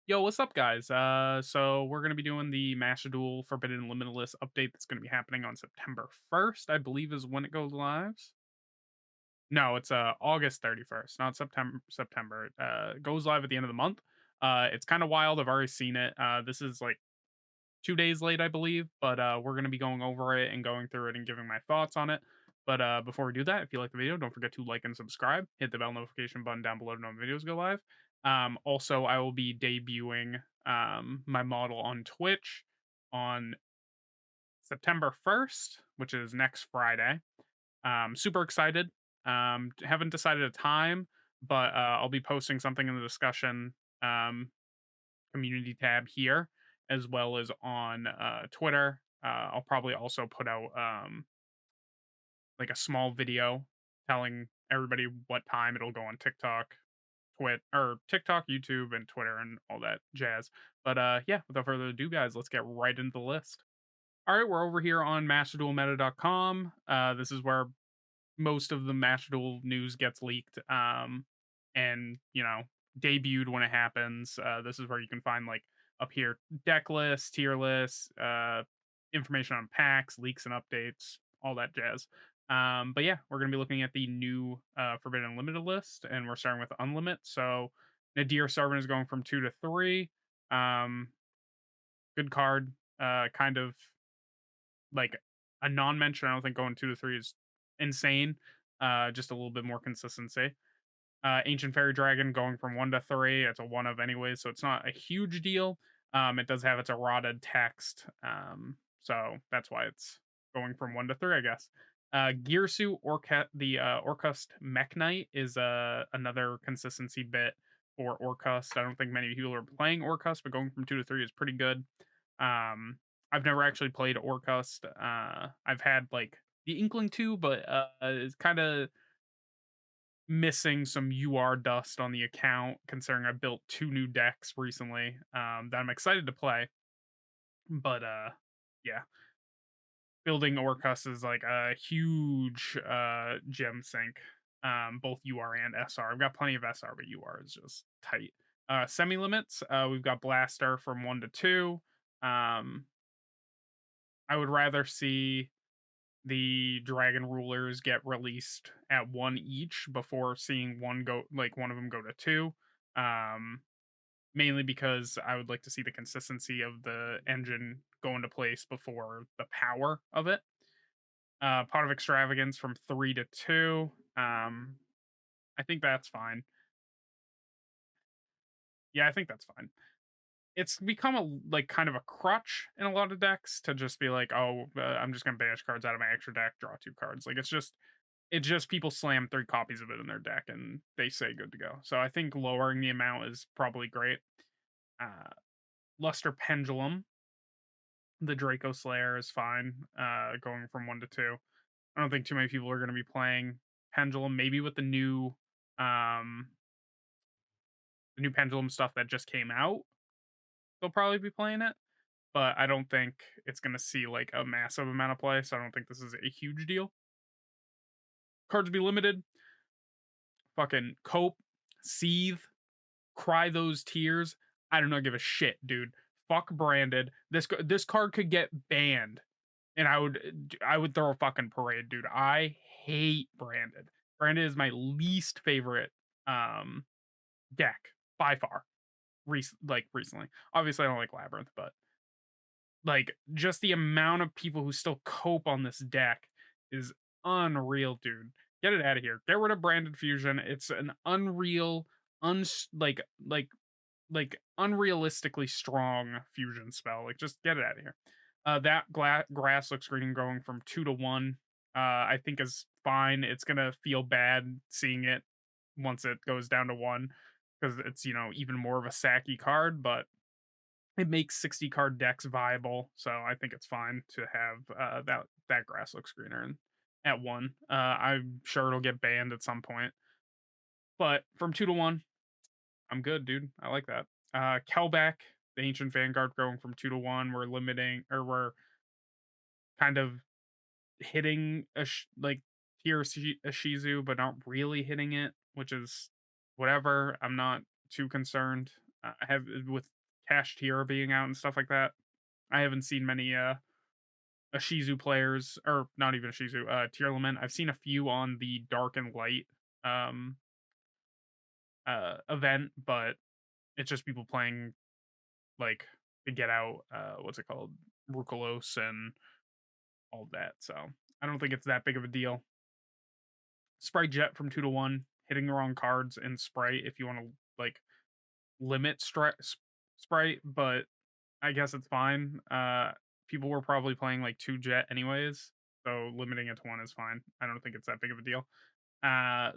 Yo, what's up, guys? So we're gonna be doing the Masterduel Forbidden Limitless update that's gonna be happening on September 1st, I believe is when it goes live. No, it's August 31st, not September. It goes live at the end of the month. It's kind of wild. I've already seen it. This is like 2 days late, I believe, but we're gonna be going over it and going through it and giving my thoughts on it. But before we do that, if you like the video, don't forget to like and subscribe. Hit the bell notification button down below to know when videos go live. Also, I will be debuting my model on Twitch on September 1st, which is next Friday. Super excited. Haven't decided a time, but I'll be posting something in the discussion um, community tab here, as well as on Twitter. I'll probably also put out like a small video telling everybody what time it'll go on TikTok, TikTok, YouTube, and Twitter, and all that jazz. But yeah, without further ado, guys, let's get right into the list. All right, we're over here on masterduelmeta.com. This is where most of the Master Duel news gets leaked, and debuted when it happens. This is where you can find like up here deck lists, tier lists, information on packs, leaks and updates, all that jazz. But yeah, we're gonna be looking at the new Forbidden Unlimited list, and we're starting with Unlimit. So Nadir Servant is going from 2 to 3. Um, Good card. Kind of like a non-mention. I don't think going 2 to 3 is insane. Just a little bit more consistency. Ancient Fairy Dragon going from 1 to 3. It's a one of anyways, so it's not a huge deal. It does have its errata text, so that's why it's going from 1 to 3, I guess. Gearsu the Orcust Mech Knight is another consistency bit for Orcust. I don't think many people are playing Orcust, but going from 2 to 3 is pretty good. I've never actually played Orcust. I've had like the inkling to, but it's kind of missing some UR dust on the account, considering I built 2 new decks recently that I'm excited to play. But yeah, building Orcus is like a huge gem sink, both UR and SR. I've got plenty of SR, but UR is just tight. Semi limits, we've got Blaster from 1 to 2. Um, I would rather see the dragon rulers get released at one each before seeing one of them go to two. Um, Mainly because I would like to see the consistency of the engine go into place before the power of it. Pot of extravagance from 3 to 2. I think that's fine. Yeah, I think that's fine. It's become a like kind of a crutch in a lot of decks to just be like, oh, I'm just gonna banish cards out of my extra deck, draw 2 cards. Like it's just people slam 3 copies of it in their deck and they say good to go. So I think lowering the amount is probably great. Uh, Luster Pendulum, the Draco Slayer is fine. Going from 1 to 2. I don't think too many people are going to be playing Pendulum. Maybe with um, the new Pendulum stuff that just came out, they'll probably be playing it. But I don't think it's going to see like a massive amount of play. So I don't think this is a huge deal. Cards be limited. Fucking Cope, Seethe, cry those tears. I do not give a shit, dude. Fuck branded. This card could get banned, and I would throw a fucking parade, dude. I hate branded. Branded is my least favorite um deck by far. Recently, obviously I don't like Labyrinth, but like just the amount of people who still cope on this deck is unreal, dude. Get it out of here. Get rid of branded fusion. It's an unreal, like unrealistically strong fusion spell. Like, just get it out of here. That grass looks green going from 2 to 1. I think is fine. It's gonna feel bad seeing it once it goes down to 1 because it's even more of a sacky card, but it makes 60 card decks viable. So I think it's fine to have that grass looks greener and at 1. I'm sure it'll get banned at some point, but from 2 to 1, I'm good, dude. I like that. Kelbeck, the Ancient Vanguard, going from 2 to 1. We're limiting, or we're kind of hitting like tier a Shizu, but not really hitting it, which is whatever. I'm not too concerned. I have with Cash Tier being out and stuff like that. I haven't seen many a Shizu players, or not even a Shizu, tier element. I've seen a few on the Dark and Light um event, but it's just people playing like to get out what's it called? Rucolos and all of that. So I don't think it's that big of a deal. Sprite Jet from 2 to 1, hitting the wrong cards in Sprite if you want to like limit Sprite, but I guess it's fine. People were probably playing like 2 Jet anyways, so limiting it to 1 is fine. I don't think it's that big of a deal.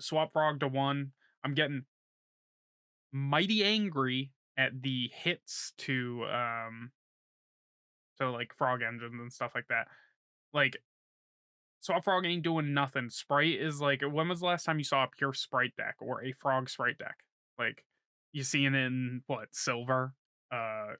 Swap Frog to 1. I'm getting mighty angry at the hits to like frog engines and stuff like that. Like Swap Frog ain't doing nothing. Sprite is like, when was the last time you saw a pure Sprite deck or a Frog Sprite deck? Like, you seeing it in what, silver,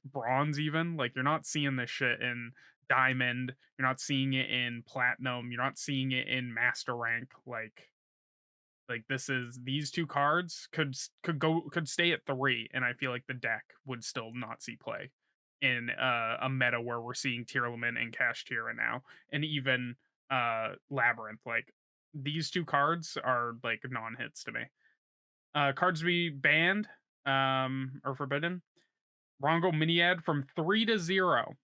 bronze, even? Like, you're not seeing this shit in diamond. You're not seeing it in platinum. You're not seeing it in master rank. Like this is these two cards could stay at 3, and I feel like the deck would still not see play in a meta where we're seeing tier element and cash tier now, and even labyrinth. Like these two cards are like non-hits to me. Cards to be banned or forbidden. Rongo Miniad from 3 to 0.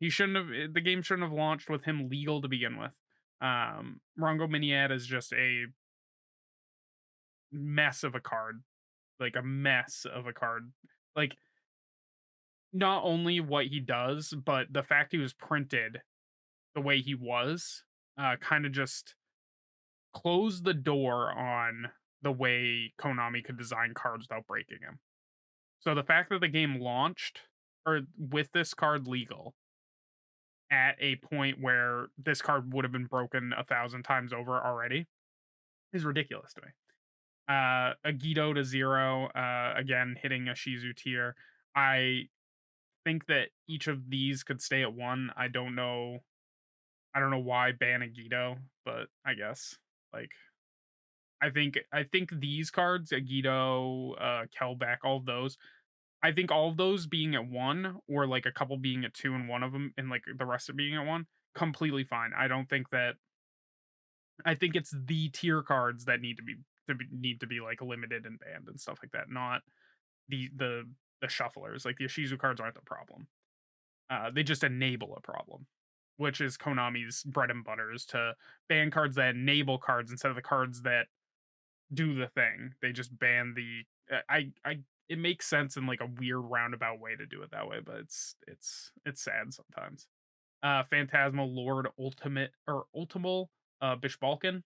He shouldn't have the game shouldn't have launched with him legal to begin with. Rongo Miniad is just a mess of a card, like a mess of a card. Like not only what he does, but the fact he was printed the way he was, kind of just closed the door on the way Konami could design cards without breaking him. So the fact that the game launched or with this card legal at a point where this card would have been broken 1,000 times over already is ridiculous to me. A Guido to 0, again hitting a Shizu tier. I think that each of these could stay at 1. I don't know why ban a Guido, but I guess like I think these cards, a Guido, Kelbeck, all of those. I think all of those being at 1 or like a couple being at 2 and one of them and like the rest of being at 1, completely fine. I don't think that I think it's the tier cards that need to be like limited and banned and stuff like that, not the the the shufflers. Like the Ishizu cards aren't the problem. They just enable a problem, which is Konami's bread and butter is to ban cards that enable cards instead of the cards that do the thing. They just ban the I it makes sense in like a weird roundabout way to do it that way, but it's sad sometimes. Phantasmal Lord Ultimate or Ultimal Bish Balkan.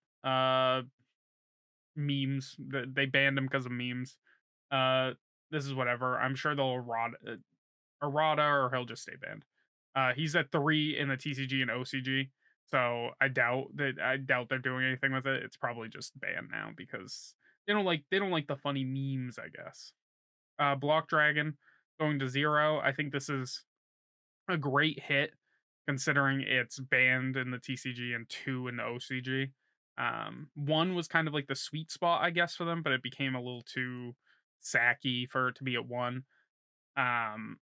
Memes. They banned him because of memes. Uh this is whatever. I'm sure they'll errata or he'll just stay banned. He's at 3 in the TCG and OCG, so I doubt they're doing anything with it. It's probably just banned now because they don't like the funny memes, I guess. Block Dragon going to 0. I think this is a great hit considering it's banned in the TCG and 2 in the OCG. 1 was kind of like the sweet spot, I guess, for them, but it became a little too sacky for it to be at 1. Um,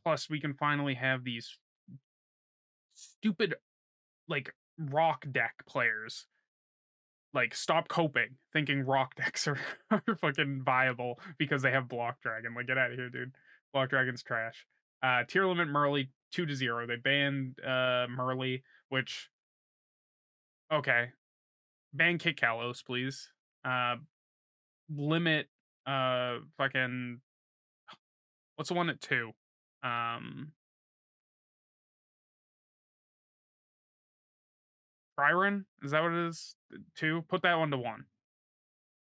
Plus, we can finally have these stupid like rock deck players like stop coping thinking rock decks are, are fucking viable because they have block dragon. Like get out of here, dude. Block dragon's trash. Tier limit Murley 2 to 0. They banned Murley, which okay. Ban Kick Kalos, please. Uh Limit fucking what's the one at 2? Um Tryron? Is that what it is? 2? Put that one to 1.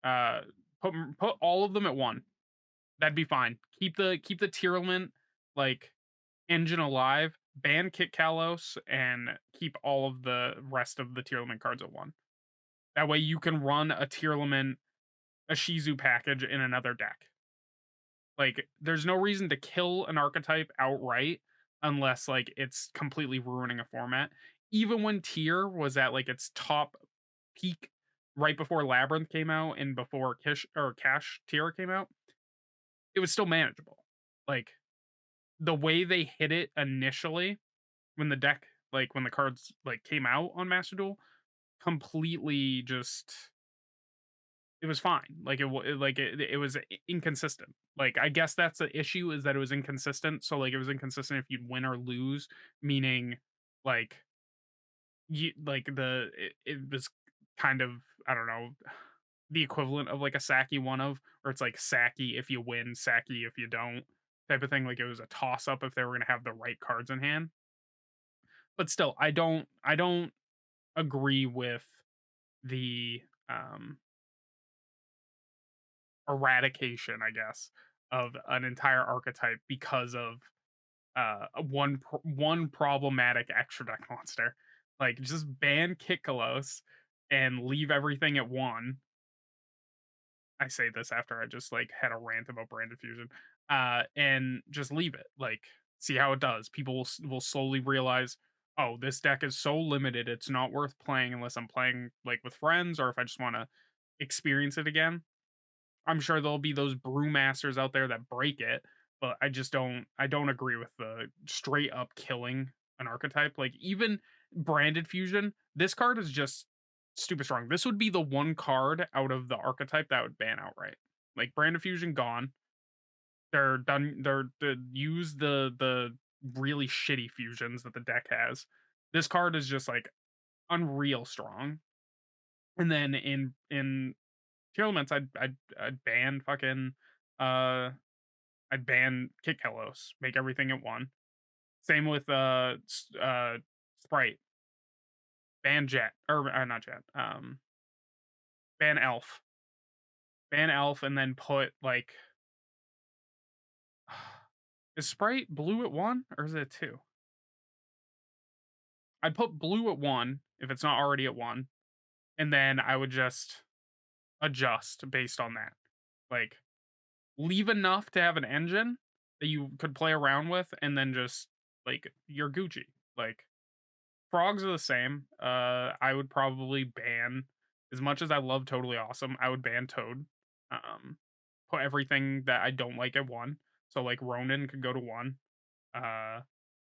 Uh, put all of them at 1. That'd be fine. Keep the Tierlament like engine alive. Ban Kit Kalos and keep all of the rest of the Tierlament cards at 1. That way you can run a Tierlament a Shizu package in another deck. Like there's no reason to kill an archetype outright unless like it's completely ruining a format. Even when Tier was at like its top peak right before Labyrinth came out and before Kish or Cash Tier came out, it was still manageable. Like, the way they hit it initially when the deck when the cards, came out on Master Duel, completely just it was fine. Like, it was inconsistent. Like, I guess that's the issue is that it was inconsistent, so, it was inconsistent if you'd win or lose, meaning, like, it was kind of, I don't know, the equivalent of, like, a Saki one of, where it's, like, Saki if you win, Saki if you don't type of thing, like, it was a toss-up if they were gonna have the right cards in hand. But still, I don't agree with the, eradication, I guess, of an entire archetype because of, one problematic extra deck monster. Like, just ban Kitkalos and leave everything at 1. I say this after I just, had a rant about Branded Fusion, and just leave it, see how it does. People will slowly realize, "Oh, this deck is so limited, it's not worth playing unless I'm playing, with friends or if I just wanna experience it again." I'm sure there'll be those brewmasters out there that break it, but I don't agree with the straight up killing an archetype. Like, even Branded Fusion, this card is just stupid strong. This would be the one card out of the archetype that would ban outright. Like, Branded Fusion gone. They're done. They're use the really shitty fusions that the deck has. This card is just unreal strong. And then in Tier Elements, I'd ban fucking uh I'd ban Kick Hellos, make everything at 1. Same with Sprite, ban Jet or not Jet, ban Elf. Ban Elf and then put is Sprite blue at 1 or is it at 2? I'd put blue at 1 if it's not already at 1, and then I would just adjust based on that. Like, leave enough to have an engine that you could play around with, and then just, you're Gucci. Like, frogs are the same. I would probably ban as much as I love Totally Awesome, I would ban Toad. Um, put everything that I don't like at 1. So, Ronin could go to 1. Uh,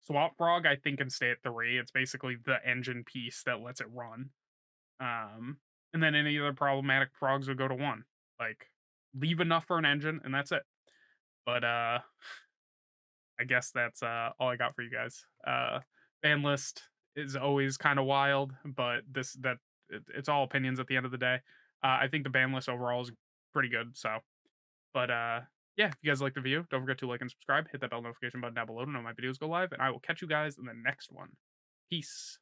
Swamp Frog, I think, can stay at 3. It's basically the engine piece that lets it run. Um, and then any other problematic frogs would go to 1. Like, leave enough for an engine, and that's it. But, I guess that's, all I got for you guys. Ban list is always kinda wild, but it's all opinions at the end of the day. I think the ban list overall is pretty good, so but, yeah, if you guys liked the video, don't forget to like and subscribe, hit that bell notification button down below to know when my videos go live, and I will catch you guys in the next one. Peace.